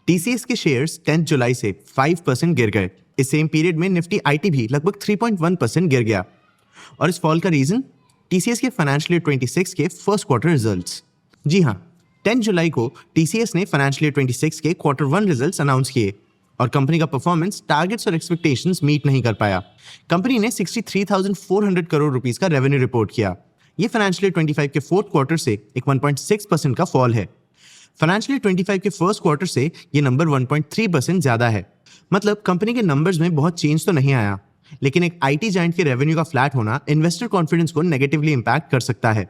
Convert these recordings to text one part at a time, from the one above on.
TCS के shares 10 जुलाई से 5% गिर गए। इस सेम पीरियड में निफ्टी आईटी भी लगभग 3.1% गिर गया। और इस फॉल का रीजन टीसीएस के फाइनेंशियल ईयर 26 के फर्स्ट क्वार्टर रिजल्ट्स। जी हाँ, 10 जुलाई को टीसीएस ने फाइनेंशियल ईयर 26 के क्वार्टर 1 रिजल्ट्स अनाउंस किए और कंपनी का परफॉर्मेंस टारगेट्स और एक्सपेक्टेशंस मीट नहीं कर पाया। कंपनी ने 63,400 करोड़ रुपीस का रेवेन्यू रिपोर्ट किया। ये फाइनेंशियल ईयर 25 के फोर्थ क्वार्टर से एक 1.6% का फॉल है। फाइनेंशियल ईयर 25 के फर्स्ट क्वार्टर से ये नंबर 1.3% ज्यादा है। मतलब कंपनी के नंबर्स में बहुत चेंज तो नहीं आया, लेकिन एक आईटी जायंट के रेवेन्यू का फ्लैट होना इन्वेस्टर कॉन्फिडेंस को नेगेटिवली इंपैक्ट कर सकता है।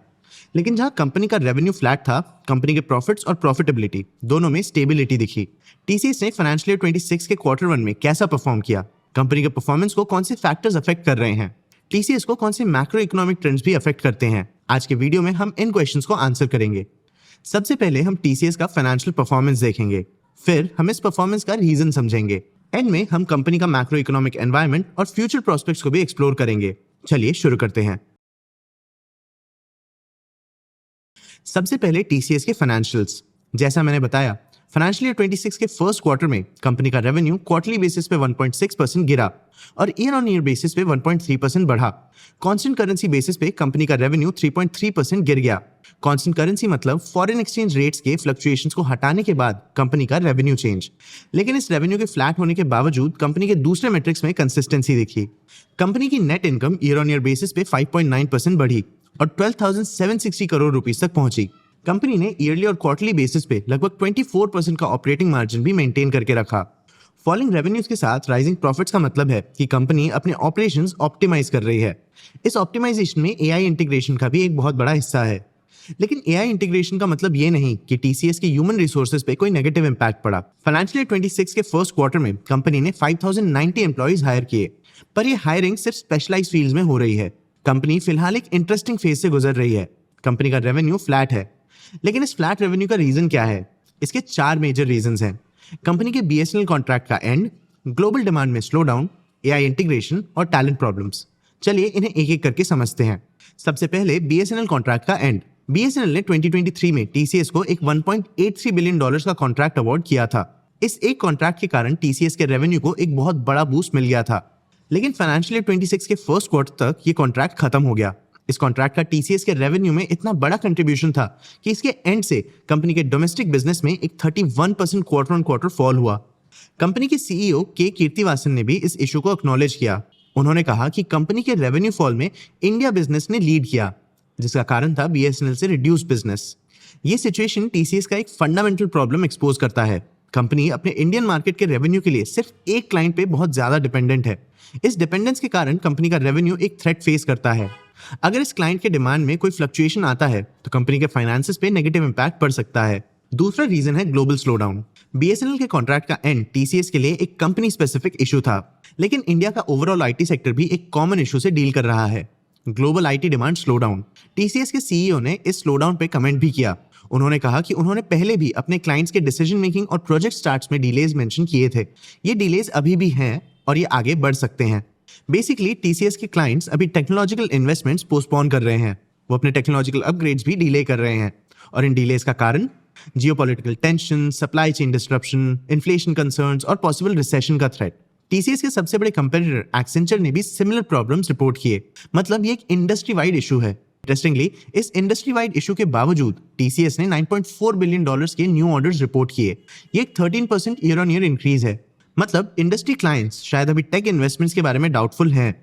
लेकिन जहां कंपनी का रेवेन्यू फ्लैट था, कंपनी के प्रॉफिट्स और प्रॉफिटेबिलिटी दोनों में स्टेबिलिटी दिखी। टीसीएस ने फाइनेंशियल ईयर 26 के क्वार्टर 1 में कैसा परफॉर्म किया, कंपनी के परफॉर्मेंस को कौन से फैक्टर्स अफेक्ट कर रहे हैं, टीसीएस को कौन से मैक्रो इकोनॉमिक ट्रेंड्स भी अफेक्ट करते हैं, आज के वीडियो में हम इन क्वेश्चंस को आंसर करेंगे। सबसे पहले हम टीसीएस का फाइनेंशियल परफॉर्मेंस देखेंगे, फिर हम इस परफॉर्मेंस का रीजन समझेंगे। एंड में हम कंपनी का मैक्रो इकोनॉमिक एनवायरनमेंट और फ्यूचर प्रोस्पेक्ट्स को भी एक्सप्लोर करेंगे। चलिए शुरू करते हैं। सबसे पहले टीसीएस के फाइनेंशियल्स। जैसा मैंने बताया, फाइनेंशियल ईयर 26 के फर्स्ट क्वार्टर में कंपनी का रेवेन्यू क्वार्टरली बेसिस पे 1.6% गिरा और ईयर ऑन ईयर बेसिस पे 1.3% बढ़ा। कांस्टेंट करेंसी बेसिस पे कंपनी का रेवेन्यू 3.3% गिर गया। कांस्टेंट करेंसी मतलब फॉरेन एक्सचेंज रेट्स के फ्लक्चुएशंस को हटाने के बाद कंपनी का रेवेन्यू चेंज। लेकिन इस रेवेन्यू के फ्लैट होने के बावजूद कंपनी के दूसरे मैट्रिक्स में कंसिस्टेंसी दिखी। कंपनी की net income year on year basis पे 5.9% बढ़ी और 12,760 करोड़ रुपीस तक पहुंची। कंपनी ने ईयरली और क्वार्टरली बेसिस पे लगभग 24% का ऑपरेटिंग मार्जिन भी मेंटेन करके रखा। फॉलिंग रेवेन्यूज के साथ राइजिंग प्रॉफिट्स का मतलब है कि कंपनी अपने ऑपरेशंस ऑप्टिमाइज कर रही है। इस ऑप्टिमाइजेशन में एआई इंटीग्रेशन का भी एक बहुत बड़ा हिस्सा है। लेकिन एआई इंटीग्रेशन का मतलब ये नहीं कि टीसीएस के ह्यूमन रिसोर्सेज पे कोई नेगेटिव इंपैक्ट पड़ा। फाइनेंशियल ईयर 26 के फर्स्ट क्वार्टर में कंपनी ने 5,090 एम्प्लॉइज हायर किए, पर ये हायरिंग सिर्फ स्पेशलाइज्ड फील्ड्स में हो रही है। कंपनी फिलहाल एक इंटरेस्टिंग फेज से गुजर रही है। कंपनी का रेवेन्यू फ्लैट है, लेकिन इस फ्लैट रेवेन्यू का रीजन क्या है? इसके 4 मेजर रीजंस हैं। कंपनी के बीएसएनएल कॉन्ट्रैक्ट का एंड, ग्लोबल डिमांड में स्लो डाउन, एआई इंटीग्रेशन और टैलेंट प्रॉब्लम्स। चलिए इन्हें एक एक करके समझते हैं। सबसे पहले बीएसएनएल कॉन्ट्रैक्ट का एंड। बीएसएनएल ने 2023 में टीसीएस को एक $1.83 बिलियन का कॉन्ट्रैक्ट अवार्ड किया था। इस एक कॉन्ट्रैक्ट के कारण टीसीएस के रेवेन्यू को एक बहुत बड़ा बूस्ट मिल गया था। लेकिन फाइनेंशियल ईयर 26 के फर्स्ट क्वार्टर तक ये कॉन्ट्रैक्ट खत्म हो गया। इस कॉन्ट्रैक्ट का टीसीएस के रेवेन्यू में इतना बड़ा कंट्रीब्यूशन था कि इसके एंड से कंपनी के डोमेस्टिक बिजनेस में एक 31% क्वार्टर ऑन क्वार्टर फॉल हुआ। कंपनी के सीईओ के कीर्तिवासन ने भी इस इशू को एक्नॉलेज किया। उन्होंने कहा कि कंपनी के रेवेन्यू फॉल में इंडिया बिजनेस ने लीड किया, जिसका कारण था बीएसएनएल से रिड्यूस बिजनेस। ये सिचुएशन टीसीएस का एक फंडामेंटल प्रॉब्लम एक्सपोज करता है। कंपनी अपने इंडियन मार्केट के रेवेन्यू के लिए सिर्फ एक क्लाइंट पे बहुत ज्यादा डिपेंडेंट है। इस डिपेंडेंस के कारण कंपनी का रेवेन्यू एक थ्रेट फेस करता है। अगर इस क्लाइंट के डिमांड में कोई फ्लक्चुएशन आता है तो कंपनी के फाइनेंसेस पे नेगेटिव इंपैक्ट पड़ सकता है। दूसरा रीजन है ग्लोबल स्लोडाउन। बीएसएनएल के कॉन्ट्रैक्ट का एंड टीसीएस के लिए एक कंपनी स्पेसिफिक इशू था, लेकिन इंडिया का ओवरऑल आईटी सेक्टर भी एक कॉमन इशू से डील कर रहा है, global IT demand slowdown. TCS के सीईओ ने इस स्लोडाउन पे कमेंट भी किया। उन्होंने कहा कि उन्होंने पहले भी अपने क्लाइंट्स के डिसीजन मेकिंग और प्रोजेक्ट स्टार्ट्स में डिलेज मेंशन किए थे। ये डिलेज अभी भी हैं और ये आगे बढ़ सकते हैं। बेसिकली टीसीएस के क्लाइंट्स अभी टेक्नोलॉजिकल इन्वेस्टमेंट्स पोस्टपोन कर रहे हैं। वो अपने टेक्नोलॉजिकल अपग्रेड्स भी डिले कर रहे हैं और इन डिलेज का कारण geopolitical tension, supply chain disruption, inflation concerns और पॉसिबल रिसेशन का थ्रेट। टीसीएस के सबसे बड़े कंपेटिटर एक्सेंचर ने भी सिमिलर प्रॉब्लम्स रिपोर्ट किए। मतलब ये एक इंडस्ट्री वाइड इशू है। इंटरेस्टिंगली, इस इंडस्ट्री वाइड इशू के बावजूद टीसीएस ने $9.4 बिलियन के न्यू ऑर्डर्स रिपोर्ट किए। ये एक 13% ईयर ऑन ईयर इंक्रीज है। मतलब इंडस्ट्री क्लाइंट्स शायद अभी टेक इन्वेस्टमेंट्स के बारे में डाउटफुल हैं,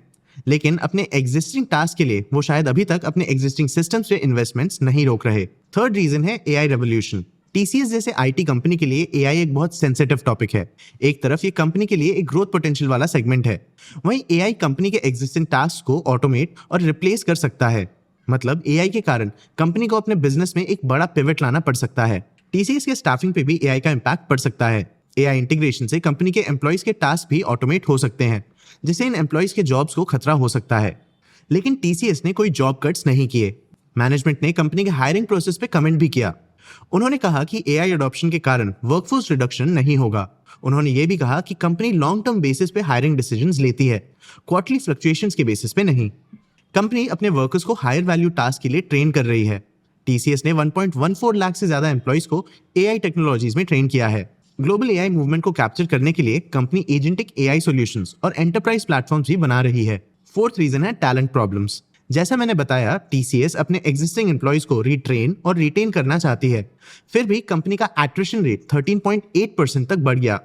लेकिन अपने एग्जिस्टिंग टास्क के लिए वो शायद अभी तक अपने एग्जिस्टिंग सिस्टम्स पे इन्वेस्टमेंट्स नहीं रोक रहे। थर्ड रीजन है एआई रेवोल्यूशन। टीसीएस जैसे आईटी कंपनी के लिए एआई एक बहुत सेंसिटिव टॉपिक है। एक तरफ ये कंपनी के लिए एक ग्रोथ पोटेंशियल वाला सेगमेंट है, वहीं एआई कंपनी के एग्जिस्टिंग टास्क को ऑटोमेट और रिप्लेस कर सकता है। मतलब एआई के कारण कंपनी को अपने बिजनेस में एक बड़ा पिवट लाना पड़ सकता है। टीसीएस के स्टाफिंग पे भी एआई का इंपैक्ट पड़ सकता है। एआई इंटीग्रेशन से कंपनी के एम्प्लॉइज के टास्क भी ऑटोमेट हो सकते हैं, जिससे इन एम्प्लॉइज के जॉब्स को खतरा हो सकता है। लेकिन टीसीएस ने कोई जॉब कट्स नहीं किए। मैनेजमेंट ने कंपनी के हायरिंग प्रोसेस पे कमेंट भी किया। उन्होंने कहा कि एआई अडॉप्शन के कारण वर्कफोर्स रिडक्शन नहीं होगा। उन्होंने ये भी कहा कि कंपनी लॉन्ग टर्म बेसिस पे हायरिंग डिसीजंस लेती है, क्वार्टरली फ्लक्चुएशंस के बेसिस पे नहीं। कंपनी अपने वर्कर्स को हायर वैल्यू टास्क के लिए ट्रेन कर रही है। टीसीएस ने 1.14 लाख से ज्यादा एम्प्लॉइज को एआई टेक्नोलॉजीज में ट्रेन किया है। ग्लोबल एआई मूवमेंट को कैप्चर करने के लिए कंपनी एजेंटिक एआई सॉल्यूशंस और एंटरप्राइज प्लेटफॉर्म्स भी बना रही है। फोर्थ रीजन है टैलेंट प्रॉब्लम्स। जैसा मैंने बताया, टीसीएस अपने एग्जिस्टिंग एम्प्लॉयज को रिट्रेन और रिटेन करना चाहती है, फिर भी कंपनी का एट्रिशन रेट 13.8% तक बढ़ गया।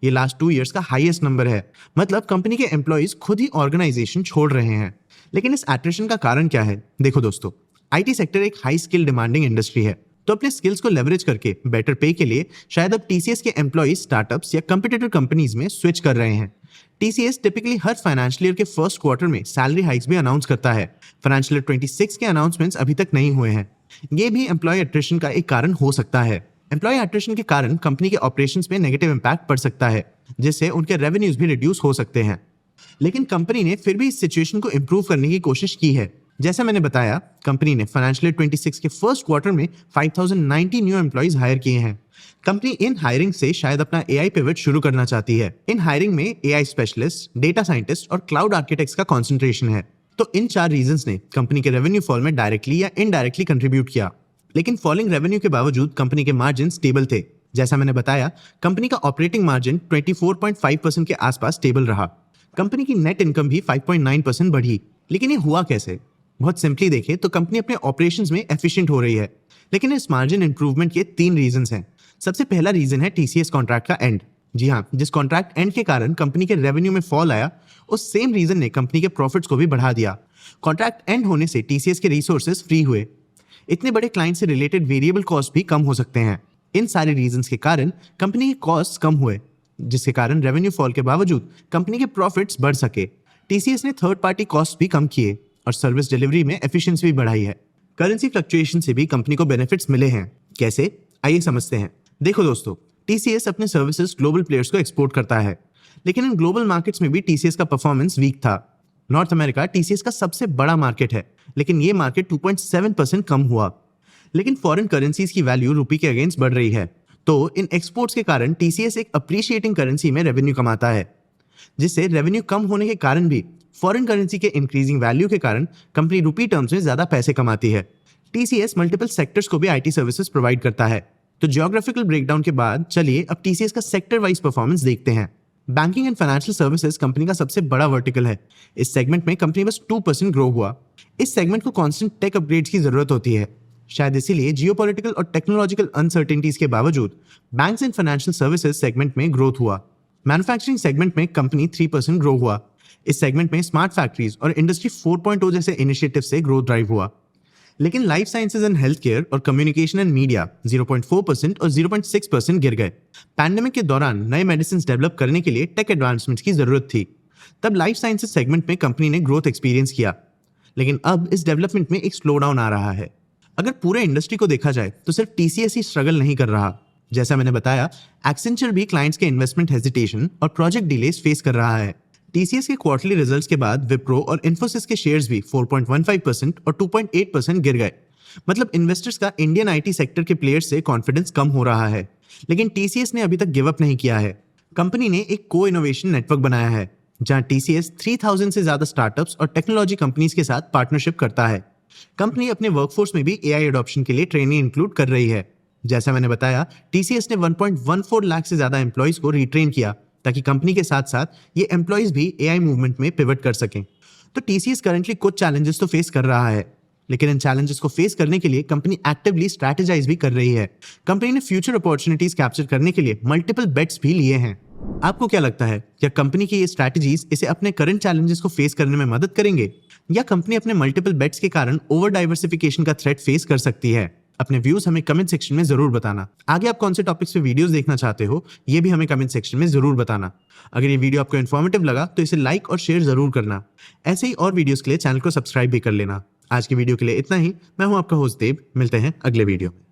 ये लास्ट 2 इयर्स का हाईएस्ट नंबर है। मतलब कंपनी के एम्प्लॉयज खुद ही ऑर्गेनाइजेशन छोड़ रहे हैं। लेकिन इस एट्रिशन का कारण क्या है? देखो दोस्तों, आईटी सेक्टर एक हाई स्किल डिमांडिंग इंडस्ट्री है, तो अपने स्किल्स को लेवरेज करके बेटर पे के लिए शायद अब टीसीएस के एम्प्लॉयज स्टार्टअप्स या कंपटीटर कंपनीज में स्विच कर रहे हैं। टीसीएस टिपिकली हर फाइनेंशियल ईयर के फर्स्ट क्वार्टर में सैलरी हाइक्स भी अनाउंस करता है। फाइनेंशियल ईयर 26 के अनाउंसमेंट्स अभी तक नहीं हुए हैं। ये भी एम्प्लॉय एट्रिशन का एक कारण हो सकता है। एम्प्लॉय एट्रिशन के कारण कंपनी के ऑपरेशंस में नेगेटिव इंपैक्ट पड़ सकता है, जिससे उनके रेवेन्यूज भी रिड्यूस हो सकते हैं। लेकिन कंपनी ने फिर भी इस सिचुएशन को इंप्रूव करने की कोशिश की है। जैसा मैंने बताया, कंपनी ने फाइनेंशियल ईयर 26 के फर्स्ट क्वार्टर में 5090 न्यू एम्प्लॉयज हायर किए हैं। कंपनी इन हायरिंग से शायद अपना एआई पिवट शुरू करना चाहती है। इन हायरिंग में एआई स्पेशलिस्ट, डेटा साइंटिस्ट और क्लाउड आर्किटेक्ट्स का कंसंट्रेशन है। तो इन 4 रीजंस ने कंपनी के रेवेन्यू फॉल में डायरेक्टली या इनडायरेक्टली कंट्रीब्यूट किया। लेकिन फॉलिंग रेवेन्यू के बावजूद कंपनी के मार्जिन स्टेबल थे। जैसा मैंने बताया, कंपनी का ऑपरेटिंग मार्जिन 24.5% के आसपास स्टेबल रहा। कंपनी की नेट इनकम भी 5.9% बढ़ी। लेकिन ये हुआ कैसे? बहुत सिंपली देखें तो कंपनी अपने ऑपरेशंस में एफिशिएंट हो रही है। लेकिन इस मार्जिन इंप्रूवमेंट के 3 रीजंस हैं। सबसे पहला रीजन है टीसीएस कॉन्ट्रैक्ट का एंड। जी हाँ, जिस कॉन्ट्रैक्ट एंड के कारण कंपनी के रेवेन्यू में फॉल आया, उस सेम रीजन ने कंपनी के प्रॉफिट्स को भी बढ़ा दिया। कॉन्ट्रैक्ट एंड होने से टीसीएस के रिसोर्सेज फ्री हुए। इतने बड़े क्लाइंट से रिलेटेड वेरिएबल कॉस्ट भी कम हो सकते हैं। इन सारे रीजंस के कारण कंपनी के कॉस्ट कम हुए, जिसके कारण रेवेन्यू फॉल के बावजूद कंपनी के प्रॉफिट्स बढ़ सके। टीसीएस ने थर्ड पार्टी कॉस्ट भी कम किए और सर्विस डिलीवरी में एफिशिएंसी भी बढ़ाई है। करेंसी फ्लक्चुएशन से भी कंपनी को बेनिफिट्स मिले हैं। कैसे? आइए समझते हैं। देखो दोस्तों, टीसीएस अपने सर्विसेज ग्लोबल प्लेयर्स को एक्सपोर्ट करता है, लेकिन इन ग्लोबल मार्केट्स में भी टीसीएस का परफॉर्मेंस वीक था। नॉर्थ अमेरिका टीसीएस का सबसे बड़ा मार्केट है, लेकिन ये मार्केट 2.7% कम हुआ। लेकिन फॉरेन करेंसीज की वैल्यू रुपी के अगेंस्ट बढ़ रही है, तो इन एक्सपोर्ट्स के कारण टीसीएस एक अप्रिशिएटिंग करेंसी में रेवेन्यू कमाता है, जिससे रेवेन्यू कम होने के कारण भी फॉरेन करेंसी के इंक्रीजिंग वैल्यू के कारण कंपनी रुपी टर्म्स में ज्यादा पैसे कमाती है। टीसीएस मल्टीपल सेक्टर्स को भी आईटी सर्विसेज प्रोवाइड करता है। तो जियोग्राफिकल ब्रेकडाउन के बाद चलिए अब टीसीएस का सेक्टर वाइज परफॉर्मेंस देखते हैं। Banking and financial services company का सबसे बड़ा वर्टिकल है। इस सेगमेंट में कंपनी बस 2% ग्रो हुआ। इस सेगमेंट को कांस्टेंट टेक अपग्रेड्स की जरूरत होती है। शायद इसीलिए जियोपॉलिटिकल और टेक्नोलॉजिकल अनसर्टेनिटीज के बावजूद banks and financial services segment में ग्रोथ हुआ। मैन्युफैक्चरिंग सेगमेंट में कंपनी 3% ग्रो हुआ। इस सेगमेंट में स्मार्ट फैक्ट्रीज और इंडस्ट्री 4.0 जैसे इनिशिएटिव से ग्रोथ ड्राइव हुआ। लेकिन life sciences and health care और कम्युनिकेशन एंड मीडिया 0.4% और 0.6% गिर गए। पैंडेमिक के दौरान नए मेडिसिन डेवलप करने के लिए टेक एडवांसमेंट्स की जरूरत थी। तब लाइफ साइंसेज सेगमेंट में कंपनी ने ग्रोथ एक्सपीरियंस किया। लेकिन अब इस डेवलपमेंट में एक स्लो डाउन आ रहा है। अगर पूरे इंडस्ट्री को देखा जाए तो सिर्फ टीसीएस ही स्ट्रगल नहीं कर रहा। जैसा मैंने बताया, एक्सेंचर भी क्लाइंट्स के इन्वेस्टमेंट हेजिटेशन और प्रोजेक्ट डिलेस फेस कर रहा है। टीसीएस के क्वार्टरली रिजल्ट्स के बाद विप्रो और इन्फोसिस के शेयर्स भी 4.15% और 2.8% गिर गए। मतलब इन्वेस्टर्स का इंडियन आईटी सेक्टर के प्लेयर्स से कॉन्फिडेंस कम हो रहा है। लेकिन टीसीएस ने अभी तक गिव अप नहीं किया है। कंपनी ने एक को इनोवेशन नेटवर्क बनाया है, जहां टीसीएस 3000 से ज्यादा स्टार्टअप्स और टेक्नोलॉजी कंपनीज के साथ पार्टनरशिप करता है। कंपनी अपने वर्कफोर्स में भी एआई एडॉप्शन के लिए ट्रेनिंग इंक्लूड कर रही है। जैसा मैंने बताया, टीसीएस ने 1.14 लाख से ज्यादा एम्प्लॉयज को रिट्रेन किया, ताकि कंपनी के साथ साथ ये एम्प्लॉयज भी एआई मूवमेंट में पिवट कर सकें। तो टीसीएस करंटली कुछ चैलेंजेस तो फेस कर रहा है, लेकिन इन चैलेंजेस को फेस करने के लिए कंपनी एक्टिवली स्ट्रैटेजाइज भी कर रही है। कंपनी ने फ्यूचर अपॉर्चुनिटीज कैप्चर करने के लिए मल्टीपल बेट्स भी लिए हैं। आपको क्या लगता है, क्या कंपनी की ये स्ट्रैटेजीज इसे अपने करंट चैलेंजेस को फेस करने में मदद करेंगे, या कंपनी अपने मल्टीपल बेट्स के कारण ओवर डाइवर्सिफिकेशन का थ्रेट फेस कर सकती है? अपने व्यूज हमें कमेंट सेक्शन में जरूर बताना। आगे आप कौन से टॉपिक्स पे वीडियोस देखना चाहते हो, ये भी हमें कमेंट सेक्शन में जरूर बताना। अगर ये वीडियो आपको इन्फॉर्मेटिव लगा तो इसे लाइक और शेयर जरूर करना। ऐसे ही और वीडियोस के लिए चैनल को सब्सक्राइब भी कर लेना। आज की वीडियो के लिए इतना ही। मैं हूं आपका होस्ट देव। मिलते हैं अगले वीडियो में।